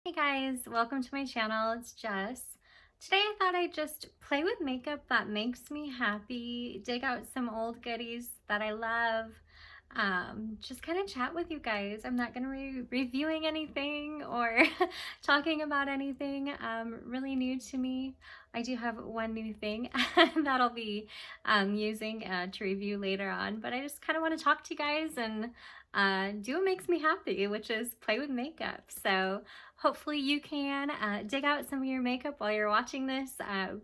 Hey guys, welcome to my channel. It's Jess. Today I thought I'd just play with makeup that makes me happy, dig out some old goodies that I love, just kind of chat with you guys. I'm not going to be reviewing anything or talking about anything really new to me. I do have one new thing that I'll be using to review later on, but I just kind of want to talk to you guys and do what makes me happy, which is play with makeup. So hopefully you can dig out some of your makeup while you're watching this,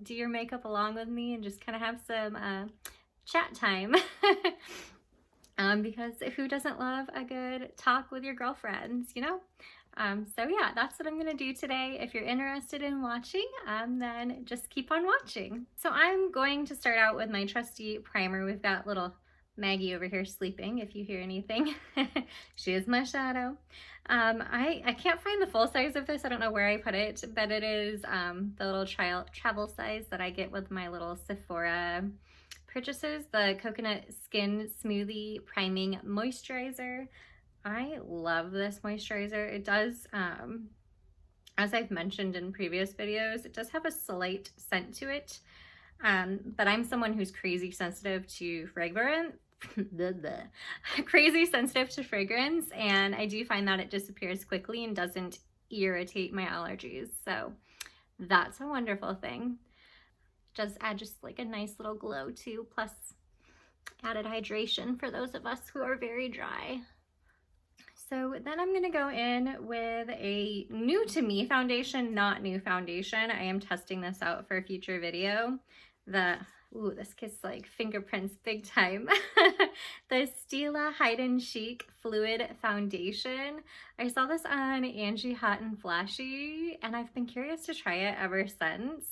do your makeup along with me and just kind of have some chat time. Because who doesn't love a good talk with your girlfriends, you know? So yeah, that's what I'm gonna do today. If you're interested in watching, then just keep on watching. So I'm going to start out with my trusty primer. We've got little Maggie over here sleeping, if you hear anything. She is my shadow. I can't find the full size of this. I don't know where I put it, but it is the little travel size that I get with my little Sephora purchases, the Coconut Skin Smoothie Priming Moisturizer. I love this moisturizer. It does, as I've mentioned in previous videos, it does have a slight scent to it, but I'm someone who's crazy sensitive to fragrance. Crazy sensitive to fragrance, and I do find that it disappears quickly and doesn't irritate my allergies, so that's a wonderful thing. Does add just like a nice little glow too, plus added hydration for those of us who are very dry. So then I'm gonna go in with a new to me foundation, not new foundation. I am testing this out for a future video. Ooh, this kid's like fingerprints big time. The Stila Hide and Chic Fluid Foundation. I saw this on Angie Hot and Flashy, and I've been curious to try it ever since.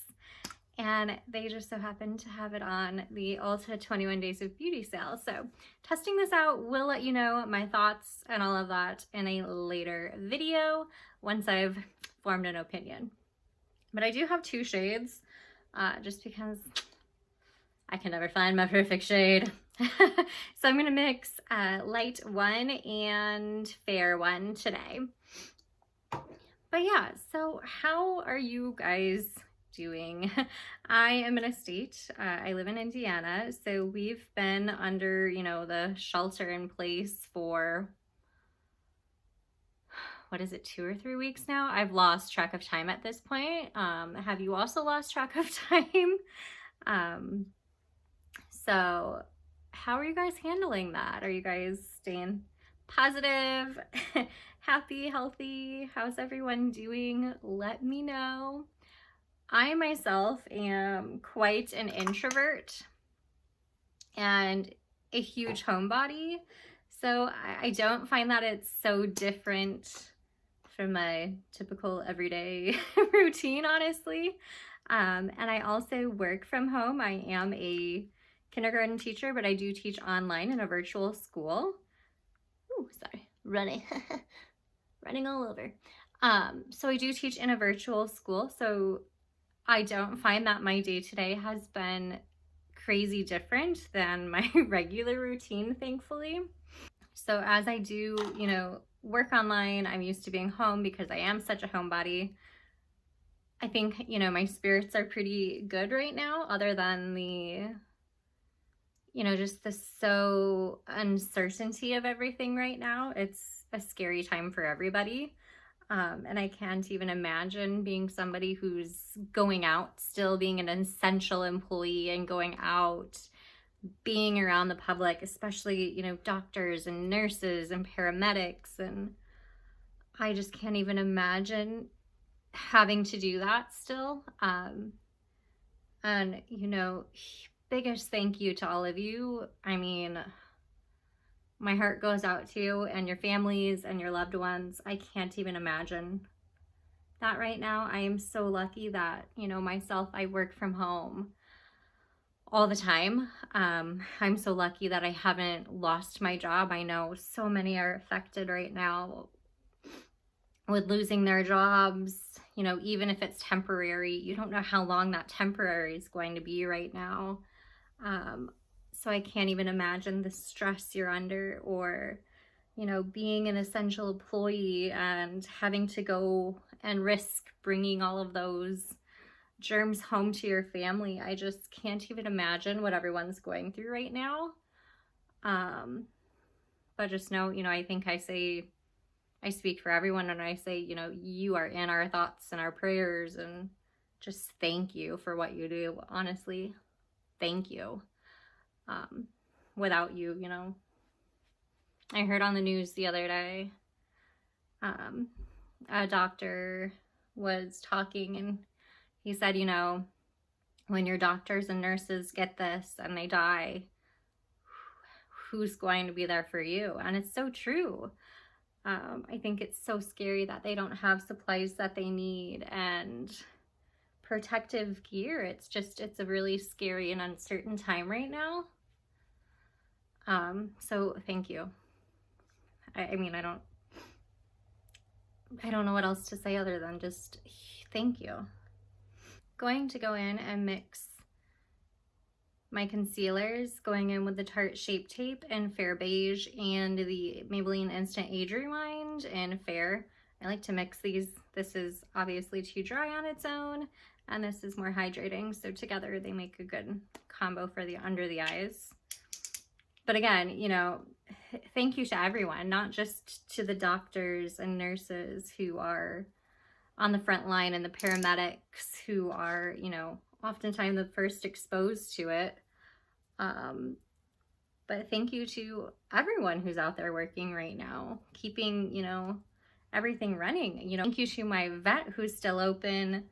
And they just so happened to have it on the Ulta 21 Days of Beauty sale. So testing this out, will let you know my thoughts and all of that in a later video once I've formed an opinion. But I do have two shades just because I can never find my perfect shade. So I'm gonna mix light one and fair one today. But yeah, so how are you guys doing? I am in a state, I live in Indiana, so we've been under, the shelter in place for, what is it, 2 or 3 weeks now? I've lost track of time at this point. Have you also lost track of time? So how are you guys handling that? Are you guys staying positive, happy, healthy? How's everyone doing? Let me know. I myself am quite an introvert and a huge homebody, so I don't find that it's so different from my typical everyday routine, honestly. And I also work from home. I am a kindergarten teacher, but I do teach online in a virtual school. Ooh, sorry, running all over. So I do teach in a virtual school, so I don't find that my day-to-day has been crazy different than my regular routine, thankfully. So as I do, work online, I'm used to being home because I am such a homebody. I think, my spirits are pretty good right now, other than the, just the uncertainty of everything right now. It's a scary time for everybody. And I can't even imagine being somebody who's going out, still being an essential employee and going out, being around the public, especially, doctors and nurses and paramedics. And I just can't even imagine having to do that still. And, biggest thank you to all of you. I mean, my heart goes out to you and your families and your loved ones. I can't even imagine that right now. I am so lucky that, myself, I work from home all the time. I'm so lucky that I haven't lost my job. I know so many are affected right now with losing their jobs. Even if it's temporary, you don't know how long that temporary is going to be right now. So I can't even imagine the stress you're under, or, being an essential employee and having to go and risk bringing all of those germs home to your family. I just can't even imagine what everyone's going through right now. But just know, I think I speak for everyone and I say, you are in our thoughts and our prayers, and just thank you for what you do. Honestly, thank you. Without you, I heard on the news the other day, a doctor was talking and he said, when your doctors and nurses get this and they die, who's going to be there for you? And it's so true. I think it's so scary that they don't have supplies that they need and protective gear. It's a really scary and uncertain time right now. So thank you. I mean, I don't know what else to say other than just thank you. Going to go in and mix my concealers, going in with the Tarte Shape Tape in Fair Beige and the Maybelline Instant Age Rewind in Fair. I like to mix these. This is obviously too dry on its own, and this is more hydrating, so together they make a good combo for the under the eyes. But again, thank you to everyone, not just to the doctors and nurses who are on the front line and the paramedics who are, oftentimes the first exposed to it. But thank you to everyone who's out there working right now, keeping, everything running. Thank you to my vet who's still open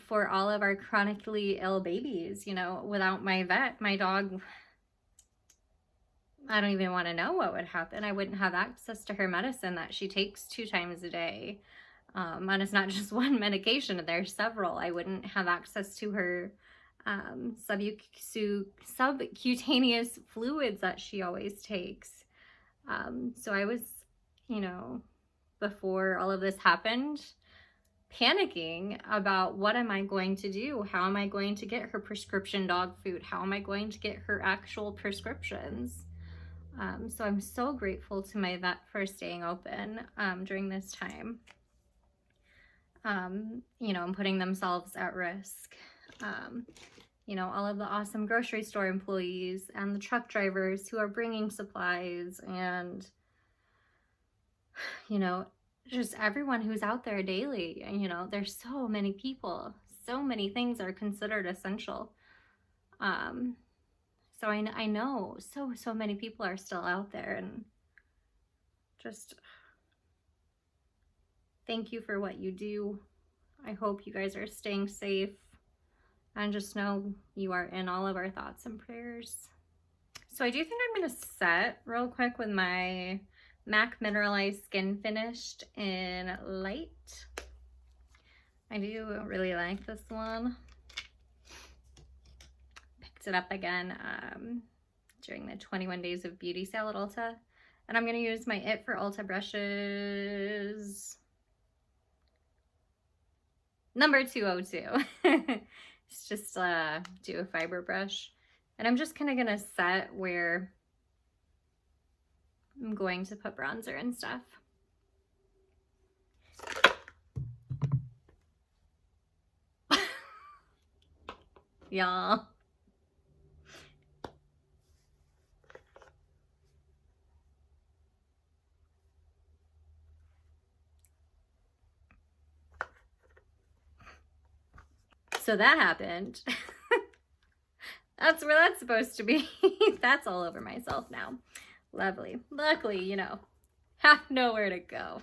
for all of our chronically ill babies. Without my vet, my dog, I don't even want to know what would happen. I wouldn't have access to her medicine that she takes 2 times a day. And it's not just one medication, there's several. I wouldn't have access to her subcutaneous fluids that she always takes. So I was, before all of this happened, panicking about what am I going to do? How am I going to get her prescription dog food? How am I going to get her actual prescriptions? So I'm so grateful to my vet for staying open during this time. And putting themselves at risk. All of the awesome grocery store employees and the truck drivers who are bringing supplies, and, just everyone who's out there daily. There's so many people, so many things are considered essential. So I know so many people are still out there, and just thank you for what you do. I hope you guys are staying safe, and just know you are in all of our thoughts and prayers. So I do think I'm going to set real quick with my MAC Mineralized Skin Finished in Light. I do really like this one. Picked it up again during the 21 Days of Beauty sale at Ulta. And I'm going to use my It for Ulta brushes number 202. It's just do a fiber brush. And I'm just kind of going to set where I'm going to put bronzer and stuff. Y'all. So that happened. That's where that's supposed to be. That's all over myself now. Lovely. Luckily, have nowhere to go.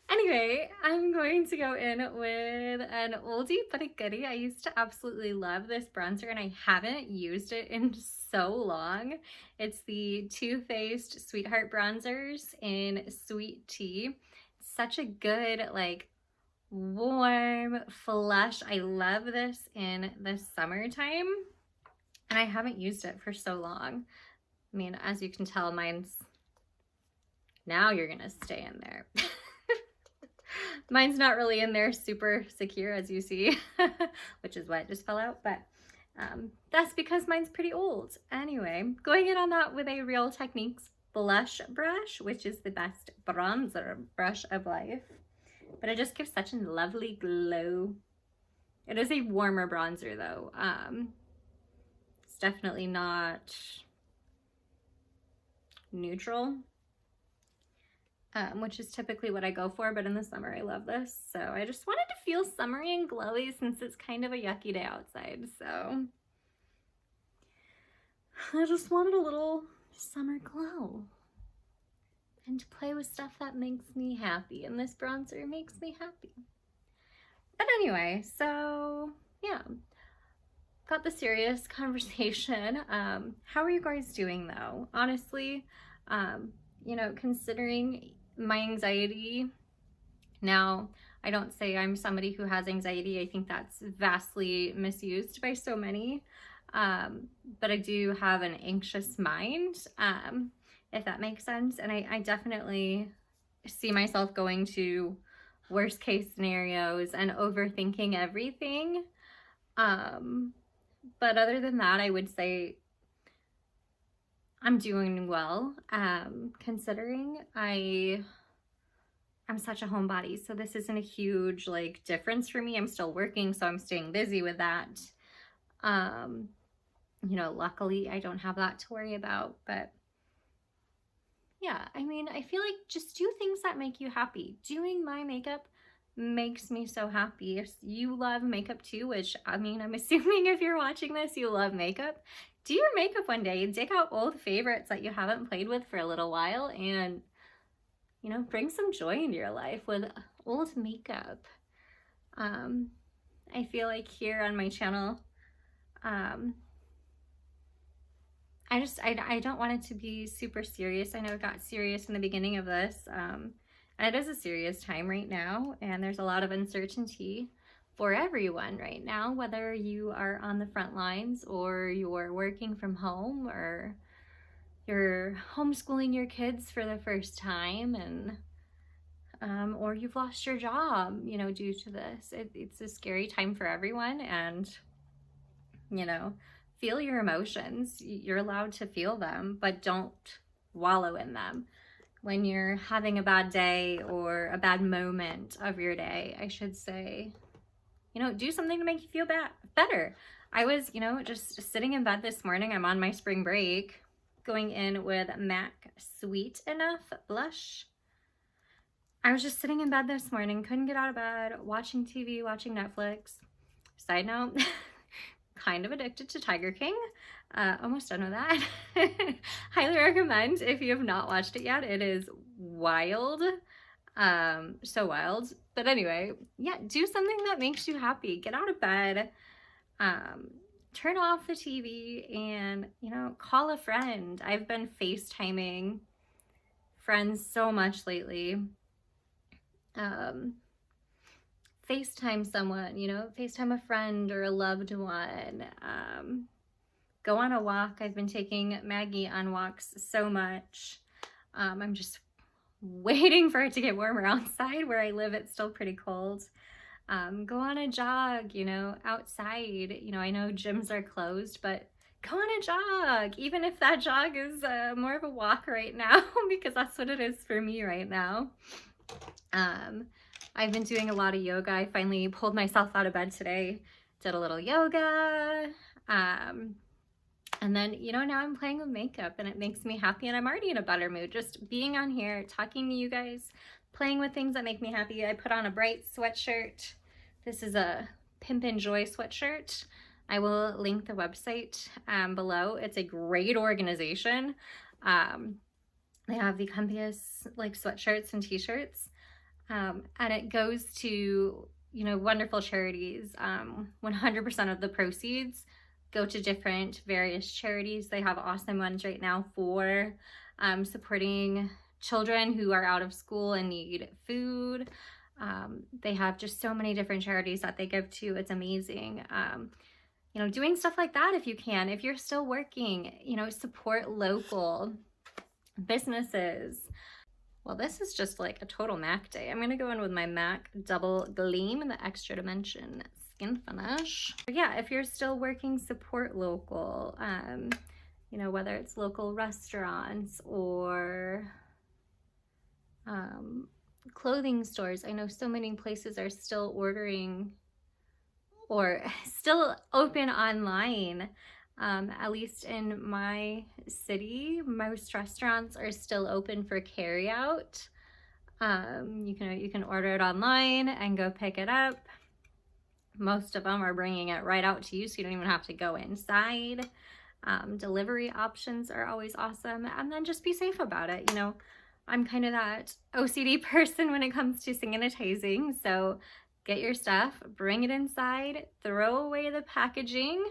Anyway, I'm going to go in with an oldie but a goodie. I used to absolutely love this bronzer, and I haven't used it in so long. It's the Too Faced Sweetheart Bronzers in Sweet Tea. It's such a good, warm flush. I love this in the summertime, and I haven't used it for so long. I mean, as you can tell, mine's, now you're gonna stay in there. Mine's not really in there super secure, as you see, which is why it just fell out, but that's because mine's pretty old. Anyway, going in on that with a Real Techniques blush brush, which is the best bronzer brush of life. But it just gives such a lovely glow. It is a warmer bronzer though. It's definitely not neutral, which is typically what I go for, but in the summer I love this. So I just wanted to feel summery and glowy since it's kind of a yucky day outside. So I just wanted a little summer glow and to play with stuff that makes me happy, and this bronzer makes me happy. But anyway, so yeah, got the serious conversation. How are you guys doing though? Honestly, you know, considering my anxiety, now I don't say I'm somebody who has anxiety. I think that's vastly misused by so many. But I do have an anxious mind, if that makes sense. And I definitely see myself going to worst case scenarios and overthinking everything. But other than that, I would say I'm doing well, considering I'm such a homebody. So this isn't a huge like difference for me. I'm still working, so I'm staying busy with that. You know, luckily I don't have that to worry about, but yeah, I mean, I feel like just do things that make you happy. Doing my makeup makes me so happy. If you love makeup too, which I mean, I'm assuming if you're watching this, you love makeup, do your makeup one day. Dig out old favorites that you haven't played with for a little while and, you know, bring some joy into your life with old makeup. I feel like here on my channel, I don't want it to be super serious. I know it got serious in the beginning of this, and it is a serious time right now, and there's a lot of uncertainty for everyone right now, whether you are on the front lines or you're working from home or you're homeschooling your kids for the first time, and or you've lost your job, you know, due to this. It's a scary time for everyone, and you know, feel your emotions. You're allowed to feel them, but don't wallow in them. When you're having a bad day or a bad moment of your day, I should say, you know, do something to make you feel better. I was, you know, just sitting in bed this morning. I'm on my spring break, going in with MAC Sweet Enough blush. I was just sitting in bed this morning, couldn't get out of bed, watching TV, watching Netflix. Side note, kind of addicted to Tiger King. Almost done with that. Highly recommend if you have not watched it yet. It is wild. So wild. But anyway, yeah, do something that makes you happy. Get out of bed. Turn off the TV and, you know, call a friend. I've been FaceTiming friends so much lately. FaceTime someone, you know, FaceTime a friend or a loved one. Go on a walk. I've been taking Maggie on walks so much. I'm just waiting for it to get warmer outside. Where I live, it's still pretty cold. Go on a jog, you know, outside. You know, I know gyms are closed, but go on a jog, even if that jog is more of a walk right now, because that's what it is for me right now. I've been doing a lot of yoga. I finally pulled myself out of bed today, did a little yoga, and then, you know, now I'm playing with makeup and it makes me happy and I'm already in a better mood. Just being on here, talking to you guys, playing with things that make me happy. I put on a bright sweatshirt. This is a Pimp and Joy sweatshirt. I will link the website below. It's a great organization. They have the comfiest like sweatshirts and t-shirts. And it goes to, you know, wonderful charities. 100% of the proceeds go to different various charities. They have awesome ones right now for supporting children who are out of school and need food. They have just so many different charities that they give to. It's amazing. You know, doing stuff like that if you can. If you're still working, you know, support local businesses. Well, this is just like a total MAC day. I'm going to go in with my MAC Double Gleam in the Extra Dimension Skin Finish. But yeah, if you're still working, support local. you know, whether it's local restaurants or clothing stores. I know so many places are still ordering or still open online. At least in my city, most restaurants are still open for carryout. You can order it online and go pick it up. Most of them are bringing it right out to you, so you don't even have to go inside. Delivery options are always awesome, and then just be safe about it. You know, I'm kind of that OCD person when it comes to sanitizing, so get your stuff, bring it inside, throw away the packaging,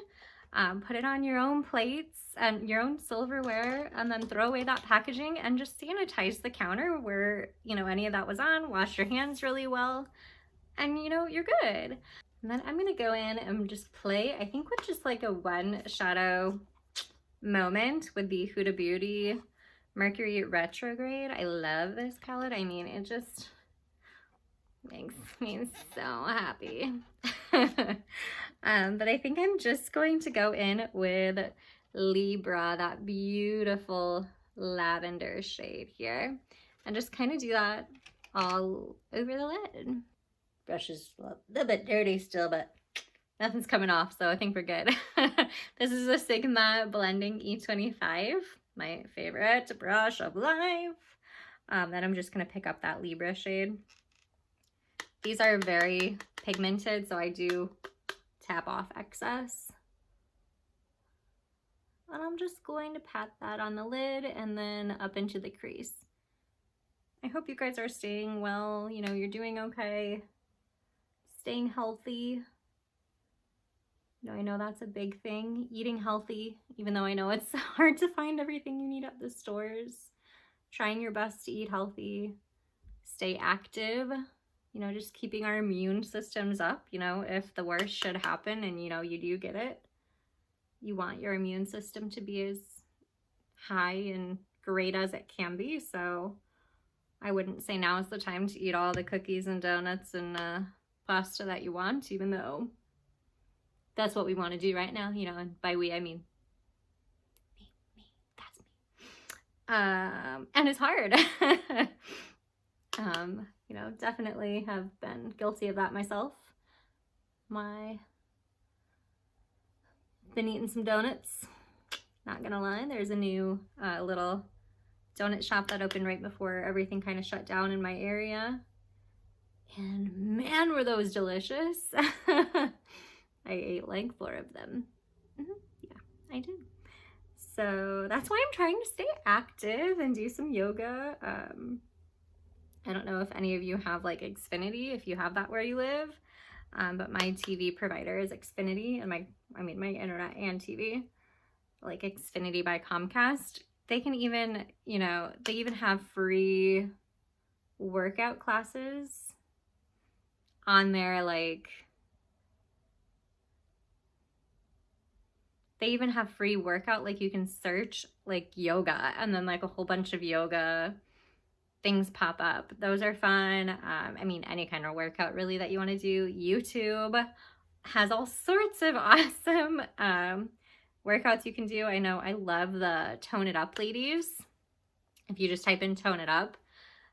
put it on your own plates and your own silverware, and then throw away that packaging and just sanitize the counter where, you know, any of that was on. Wash your hands really well, and you know, you're good. And then I'm gonna go in and just play, I think with just like a one shadow moment with the Huda Beauty Mercury Retrograde. I love this palette. I mean, it just makes me so happy. But I think I'm just going to go in with Libra, that beautiful lavender shade here, and just kind of do that all over the lid. Brush is a little bit dirty still, but nothing's coming off, so I think we're good. This is a Sigma Blending E25, my favorite brush of life. Then I'm just gonna pick up that Libra shade. These are very pigmented, so I do tap off excess. And I'm just going to pat that on the lid and then up into the crease. I hope you guys are staying well, you know, you're doing okay, staying healthy. You know, I know that's a big thing, eating healthy, even though I know it's hard to find everything you need at the stores. Trying your best to eat healthy, stay active, you know, just keeping our immune systems up. You know, if the worst should happen and, you know, you do get it, you want your immune system to be as high and great as it can be. So I wouldn't say now is the time to eat all the cookies and donuts and pasta that you want, even though that's what we want to do right now, you know, and by we, I mean me, that's me. And it's hard. You know, definitely have been guilty of that myself. Been eating some donuts, not gonna lie. There's a new little donut shop that opened right before everything kind of shut down in my area. And man, were those delicious. I ate like 4 of them. Yeah, I did. So that's why I'm trying to stay active and do some yoga. I don't know if any of you have like Xfinity, if you have that where you live, but my TV provider is Xfinity, and my internet and TV, like Xfinity by Comcast. They can even, you know, they even have free workout classes on their, like, they even have free workout, like you can search like yoga and then like a whole bunch of yoga things pop up. Those are fun. I mean, any kind of workout really that you want to do. YouTube has all sorts of awesome workouts you can do. I know I love the Tone It Up ladies. If you just type in Tone It Up,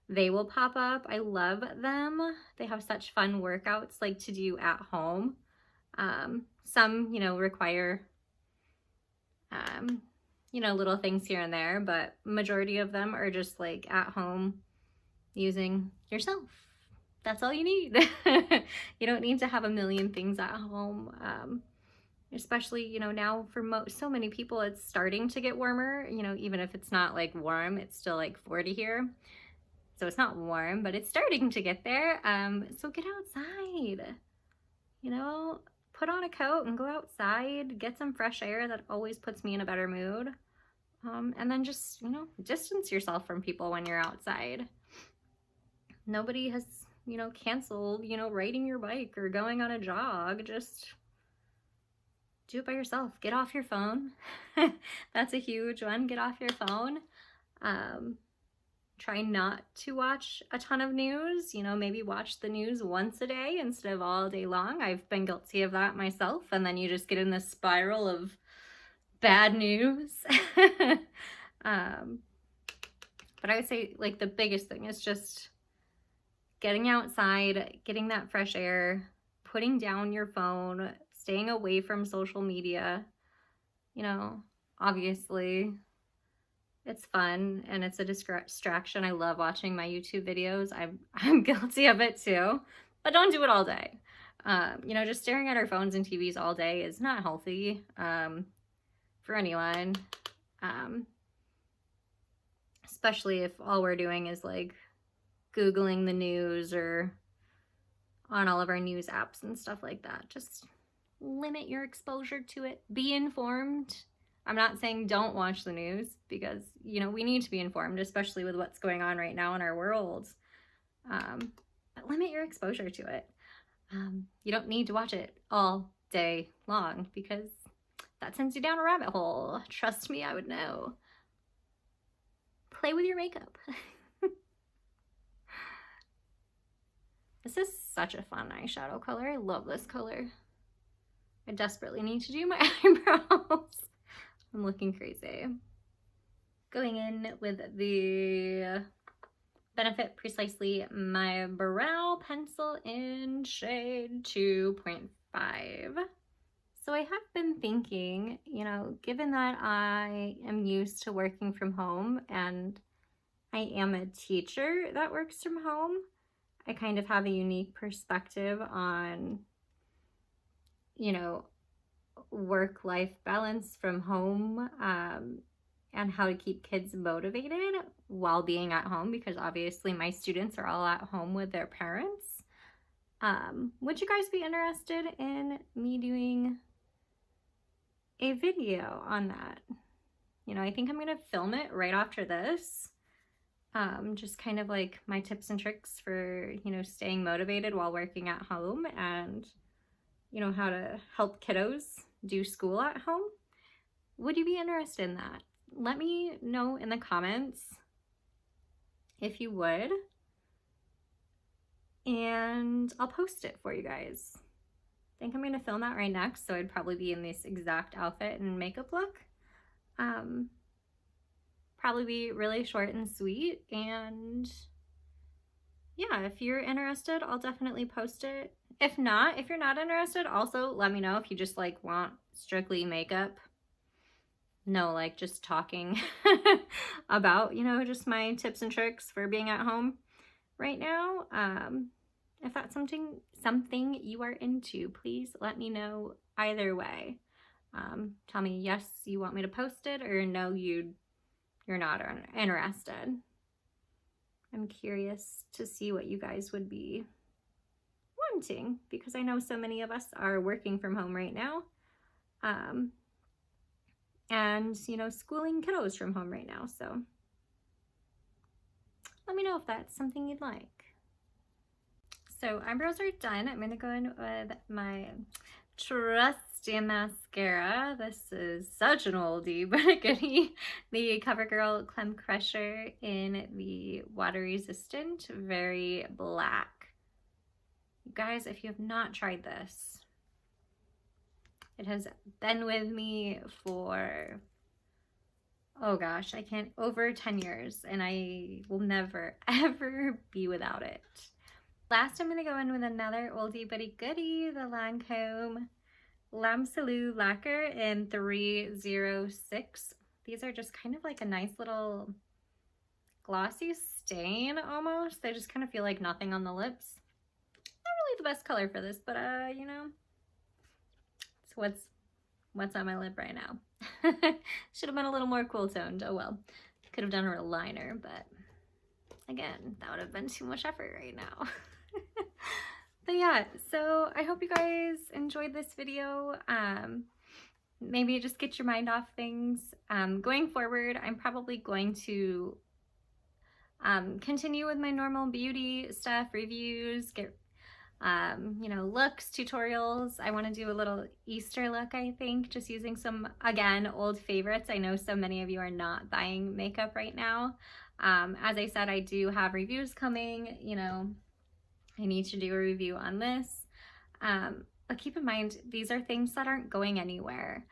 they will pop up. I love them. They have such fun workouts like to do at home. Some, you know, require you know, little things here and there, but majority of them are just like at home using yourself. That's all you need. You don't need to have a million things at home. Especially, you know, now for so many people, it's starting to get warmer. You know, even if it's not like warm, it's still like 40 here. So it's not warm, but it's starting to get there. So get outside, you know, put on a coat and go outside, get some fresh air. That always puts me in a better mood. And then just, you know, distance yourself from people when you're outside. Nobody has, you know, canceled, you know, riding your bike or going on a jog. Just do it by yourself. Get off your phone. That's a huge one. Get off your phone. Try not to watch a ton of news. You know, maybe watch the news once a day instead of all day long. I've been guilty of that myself. And then you just get in this spiral of bad news. But I would say like the biggest thing is just getting outside, getting that fresh air, putting down your phone, staying away from social media. You know, obviously it's fun and it's a distraction. I love watching my YouTube videos. I'm guilty of it too, but don't do it all day. You know, just staring at our phones and TVs all day is not healthy for anyone, especially if all we're doing is like Googling the news or on all of our news apps and stuff like that. Just limit your exposure to it. Be informed. I'm not saying don't watch the news because, you know, we need to be informed, especially with what's going on right now in our world. But limit your exposure to it. You don't need to watch it all day long because that sends you down a rabbit hole. Trust me, I would know. Play with your makeup. This is such a fun eyeshadow color. I love this color. I desperately need to do my eyebrows. I'm looking crazy. Going in with the Benefit Precisely My Brow Pencil in shade 2.5. So I have been thinking, you know, given that I am used to working from home and I am a teacher that works from home, I kind of have a unique perspective on, you know, work-life balance from home and how to keep kids motivated while being at home, because obviously my students are all at home with their parents. Would you guys be interested in me doing a video on that? You know, I think I'm gonna film it right after this. Just kind of like my tips and tricks for, you know, staying motivated while working at home and, you know, how to help kiddos do school at home. Would you be interested in that? Let me know in the comments if you would, and I'll post it for you guys. I think I'm gonna film that right next, so I'd probably be in this exact outfit and makeup look. Probably be really short and sweet, and yeah, if you're interested, I'll definitely post it. If not, if you're not interested, also let me know if you just like want strictly makeup. No, like just talking about, you know, just my tips and tricks for being at home right now. If that's something you are into, please let me know either way. Tell me yes, you want me to post it, or no, you're not interested. I'm curious to see what you guys would be wanting, because I know so many of us are working from home right now. And, you know, schooling kiddos from home right now. So let me know if that's something you'd like. So eyebrows are done. I'm gonna go in with my trusty mascara. This is such an oldie but a goodie. The CoverGirl Clem Crusher in the water resistant, very black. You guys, if you have not tried this, it has been with me for, oh gosh, I can't, over 10 years, and I will never, ever be without it. Last, I'm gonna go in with another oldie but a goodie, the Lancome L'Âme Salue Lacquer in 306. These are just kind of like a nice little glossy stain almost. They just kind of feel like nothing on the lips. Not really the best color for this, but you know, it's what's on my lip right now. Should have been a little more cool toned. Oh well. Could have done a liner, but again, that would have been too much effort right now. But yeah, so I hope you guys enjoyed this video. Maybe just get your mind off things. Going forward, I'm probably going to continue with my normal beauty stuff, reviews, get you know, looks, tutorials. I want to do a little Easter look, I think, just using some, again, old favorites. I know so many of you are not buying makeup right now. As I said, I do have reviews coming, you know, I need to do a review on this. But keep in mind, these are things that aren't going anywhere.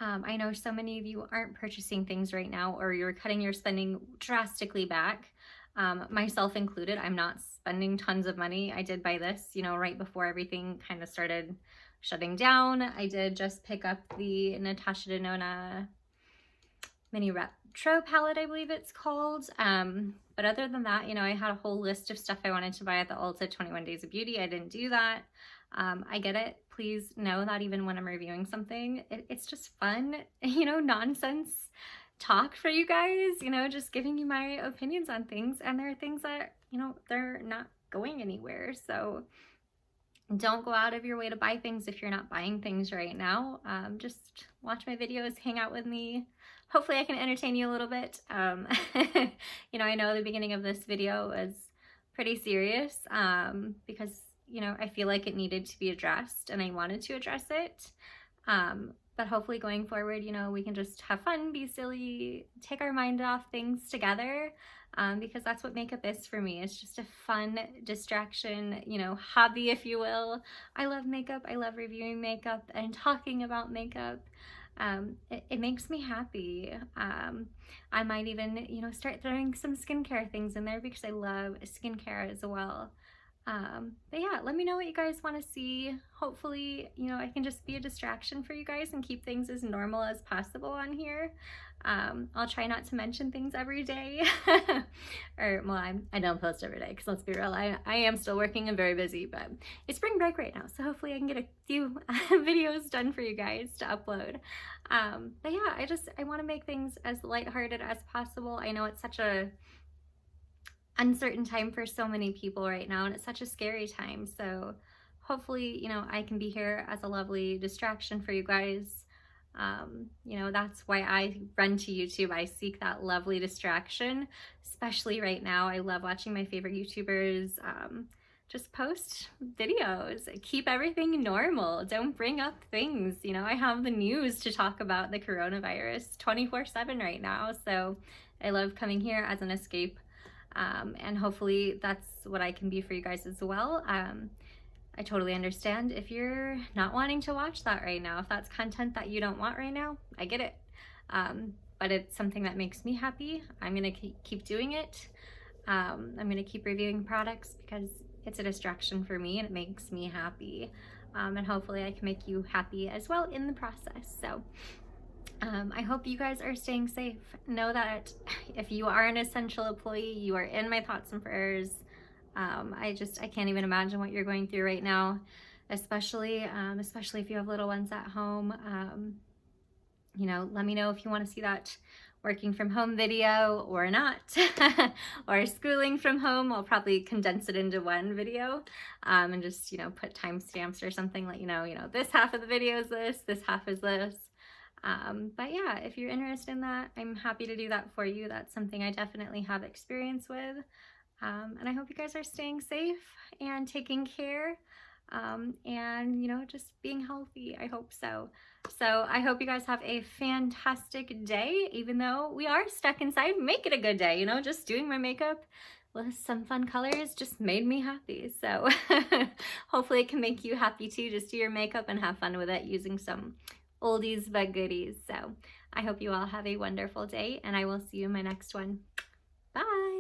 I know so many of you aren't purchasing things right now, or you're cutting your spending drastically back. Myself included, I'm not spending tons of money. I did buy this, you know, right before everything kind of started shutting down. I did just pick up the Natasha Denona mini retro palette, I believe it's called. But other than that, you know, I had a whole list of stuff I wanted to buy at the Ulta 21 Days of Beauty. I didn't do that. I get it. Please know that even when I'm reviewing something, it's just fun, you know, nonsense talk for you guys, you know, just giving you my opinions on things. And there are things that, you know, they're not going anywhere. So don't go out of your way to buy things if you're not buying things right now. Just watch my videos, hang out with me. Hopefully I can entertain you a little bit. You know, I know the beginning of this video was pretty serious because, you know, I feel like it needed to be addressed and I wanted to address it. But hopefully going forward, you know, we can just have fun, be silly, take our mind off things together. Because that's what makeup is for me. It's just a fun distraction, you know, hobby, if you will. I love makeup. I love reviewing makeup and talking about makeup. It makes me happy. I might even, you know, start throwing some skincare things in there because I love skincare as well. But yeah, let me know what you guys want to see. Hopefully, you know, I can just be a distraction for you guys and keep things as normal as possible on here. I'll try not to mention things every day. Or, well, I don't post every day because let's be real, I am still working and very busy, but it's spring break right now. So hopefully I can get a few videos done for you guys to upload. But yeah, I want to make things as lighthearted as possible. I know it's such a uncertain time for so many people right now, and it's such a scary time. So hopefully, you know, I can be here as a lovely distraction for you guys. You know, that's why I run to YouTube. I seek that lovely distraction, especially right now. I love watching my favorite YouTubers just post videos. Keep everything normal. Don't bring up things. You know, I have the news to talk about the coronavirus 24/7 right now. So I love coming here as an escape. And hopefully that's what I can be for you guys as well. I totally understand if you're not wanting to watch that right now. If that's content that you don't want right now, I get it. But it's something that makes me happy. I'm gonna keep doing it. I'm gonna keep reviewing products because it's a distraction for me and it makes me happy. And hopefully I can make you happy as well in the process. So I hope you guys are staying safe. Know that if you are an essential employee, you are in my thoughts and prayers. I can't even imagine what you're going through right now, especially if you have little ones at home. You know, let me know if you want to see that working from home video or not, or schooling from home. I'll probably condense it into one video and just, you know, put timestamps or something, let you know, this half of the video is this half is this. But yeah, if you're interested in that, I'm happy to do that for you. That's something I definitely have experience with. And I hope you guys are staying safe and taking care, and, you know, just being healthy. I hope so. So I hope you guys have a fantastic day. Even though we are stuck inside, make it a good day. You know, just doing my makeup with some fun colors just made me happy. So hopefully it can make you happy too. Just do your makeup and have fun with it using some oldies but goodies. So I hope you all have a wonderful day, and I will see you in my next one. Bye.